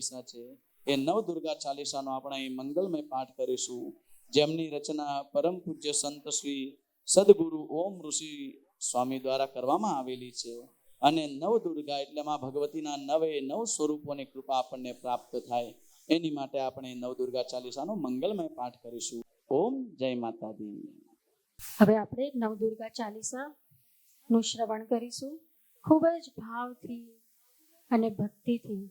ચાલીસા છે એ નવદુર્ગા ચાલીસાનો આપણે અહીં મંગલમય પાઠ કરીશું, જેમની રચના પરમ પૂજ્ય સંત શ્રી સદગુરુ ઓમ ઋષિ સ્વામી દ્વારા કરવામાં આવેલી છે. અને નવદુર્ગા એટલે માં ભગવતીના 9 સ્વરૂપોની કૃપા આપણને પ્રાપ્ત થાય એની માટે આપણે નવદુર્ગા ચાલીસાનો મંગલમય પાઠ કરીશું. ઓમ જય માતાજી. હવે આપણે નવદુર્ગા ચાલીસા નું શ્રવણ કરીશું. ખૂબ જ ભાવથી અને ભક્તિથી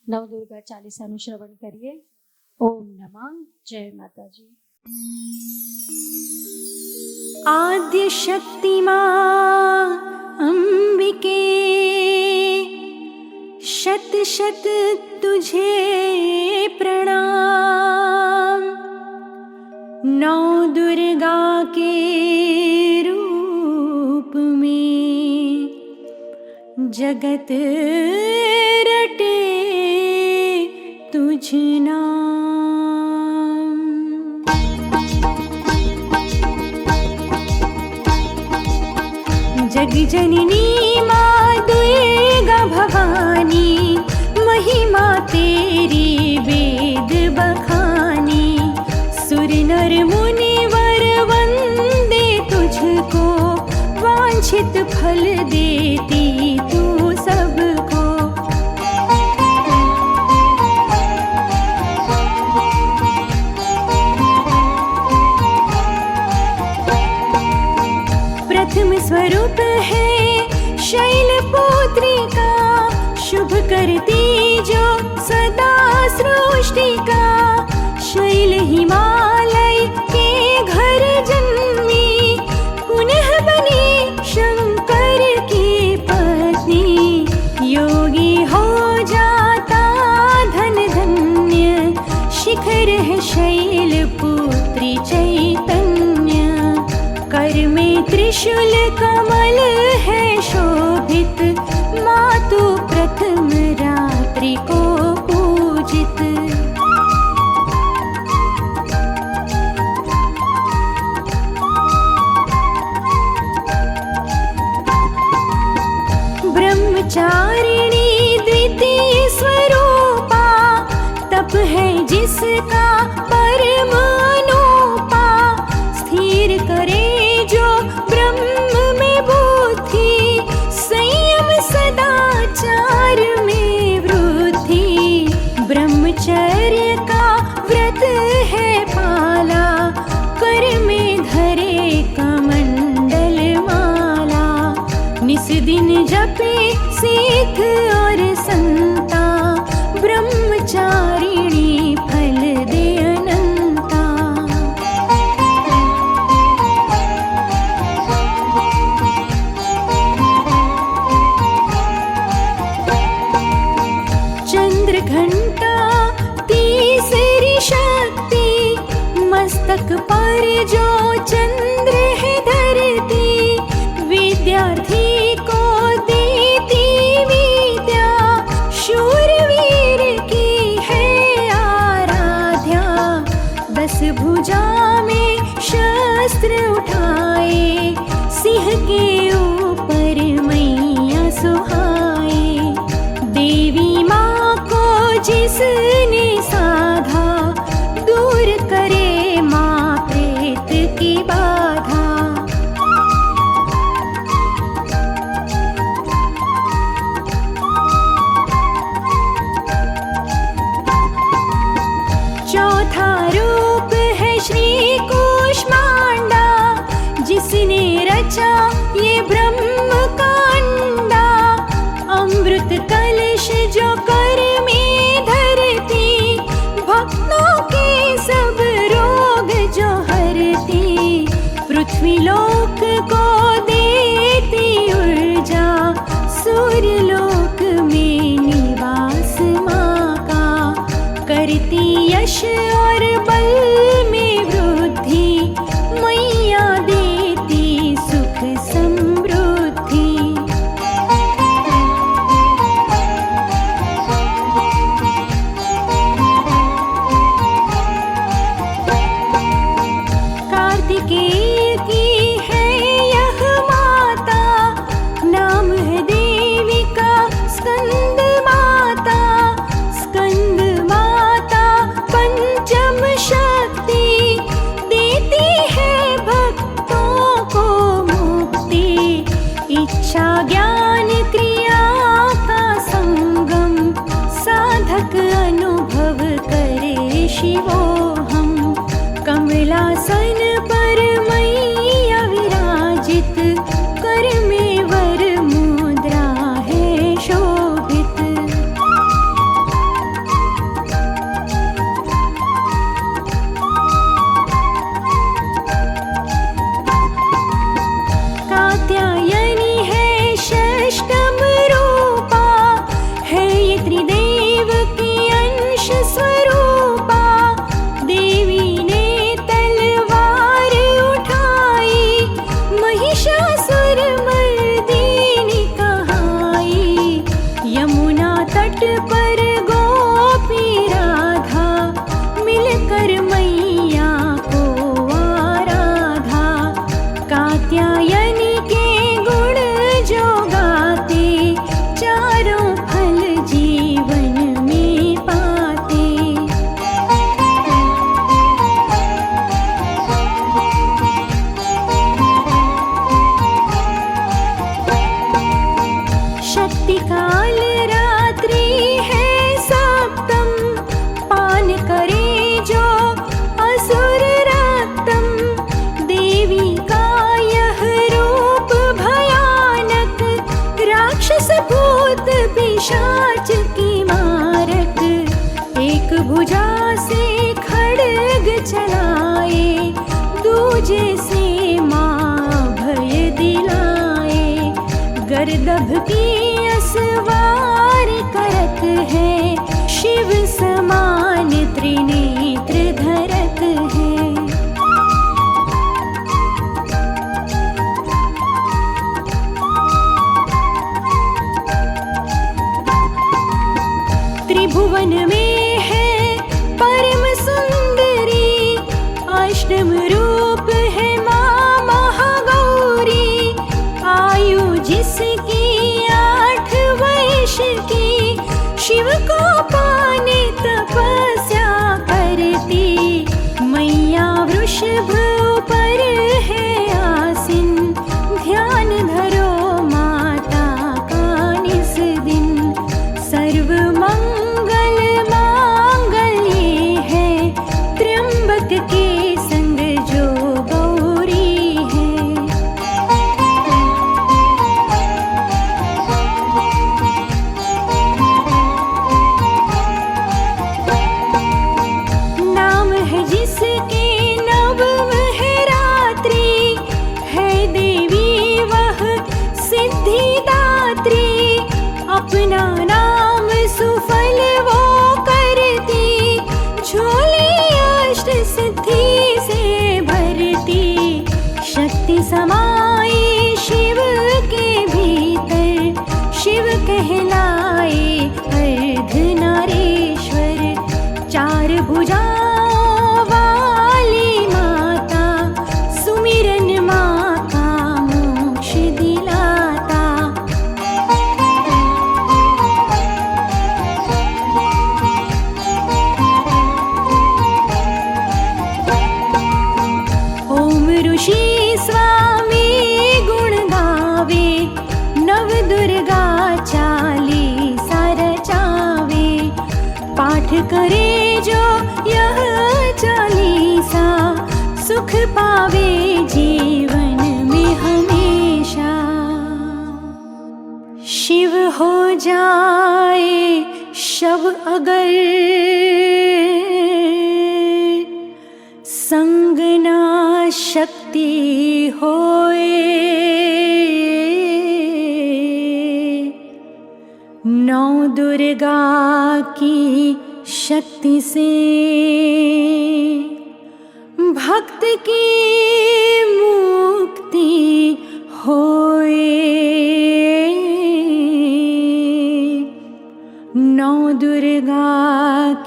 નવદુર્ગા ચાલીસાનું શ્રવણ કરીએ. ઓમ નમઃ. જય માતાજી. आद्य शक्तिमां अंबिके शत शत तुझे प्रणाम। नौ दुर्गा के रूप में जगत रटे तुझ नाम। जग जननी माँ दुर्गा भवानी, महिमा तेरी वेद बखानी। सुर नर मुनिवर वंदे तुझको, वांछित फल देती तू सबको। प्रथम स्वरूप है शैलपुत्री का, शुभ करती जो सदा सृष्टि का। शैल हिमालय के घर जन्मी, पुनः बनी शंकर की पत्नी। योगी हो जाता धन धन्य, शिखर है शैलपुत्री चैतन्य। कर में त्रिशूल कमल है शोभित, मातु प्रथम रात्रि को पूजित। ब्रह्मचारिणी द्वितीय स्वरूपा, तप है जिसका परम अनुपा। स्थिर करे जो ब्रह्म में बुद्धि, संयम सदाचार में वृद्धि। ब्रह्मचर्य का व्रत है पाला, कर में धरे कमंडल माला। निस दिन जपे सिद्ध और संता, ब्रह्मचारिणी फल दे अनंता। चंद्र घंटा तीसरी शक्ति, मस्तक पर जो चंद्र है धरती। विद्यार्थी को देती विद्या, शूरवीर की है आराध्या। 10 भुजा में शस्त्र उठाए, सिंह के ऊपर मैया सुहाए। देवी माँ को जिसने साधा, दूर करे माँ प्रेत की बाधा। चौथा रूप है श्री कूष्मांडा, जिसने रचा ये ब्रह्म कांडा। अमृत कलश जो कर में धरती, भक्तों के सब रोग जो हरती। पृथ्वी लोक को देती ऊर्जा, सूर्य लोक में निवास माँ का। करती यश और बल में वृद्धि, मैया देती सुख समृद्धि। कार्तिकेय की है यह माता, नाम है देवी का स्कंद माता। स्कंद शिक्षा ज्ञान क्रिया का संगम, साधक अनुभव करे शिवो हम। कमलासन पर मैया विराजित, कर में वर मुद्रा है शोभित। कात्यायनी है षष्टम रूपा, है ये त्रिदेव की अंश स्वरूपा। देवी ने तलवार उठाई, महिषासुर मर्दिनी कहाई। यमुना तट पर गोपी राधा, मिलकर मैया को आराधा। कात्यायनी के गुण जो गाते, चारों फल जीवन में पाते। शक्ति काल रात्रि है सप्तम, पान करे जो असुर रक्तम। देवी का यह रूप भयानक, राक्षस भूत पिशाच की मारक। एक भुजा से खड्ग चलाए, दूजे से माँ भय दिलाए। गर्दभ की असवार करत है, शिव समान त्रिनेत्र धरत है। त्रिभुवन में है परम सुंदरी, अष्टम रूप है माँ महागौरी। आयु जिसकी 8 वर्ष की, शिव को पाने तपस्या करती। मैया वृषभ पर है आसीन, ध्यान धरो माता का निस दिन। सर्व मंगल मांगल्ये है, त्र्यंबक के संग जो गौरी है। नाम है जिसके नवम है रात्रि, है देवी वह सिद्धिदात्री। अपना नाम सुफल वो करती, झोली अष्ट सिद्धि से भरती। शक्ति समाई शिव के भीतर, शिव कहलाए अर्धनारीश्वर। 4 भुजाओं वाली माता, सुमिरन माँ का मोक्ष दिलाता। ओम ऋषि स्वामी गुण गावे, नव दुर्गा चालीसा रचावे। पाठ करे जो यह चालीसा, सुख पावे जीवन में हमेशा। शिव हो जाए शव अगर, संग ना शक्ति होए। नौ दुर्गा की शक्ति से, भक्त की मुक्ति होए। 9 दुर्गा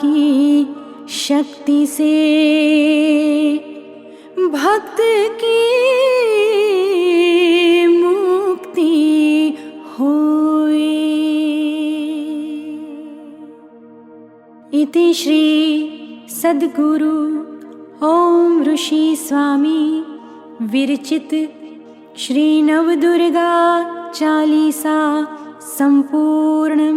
की शक्ति से, भक्त की मुक्ति होए। इति श्री सद्गुरु ओम ऋषि स्वामी विरचित श्री नवदुर्गा चालीसा संपूर्ण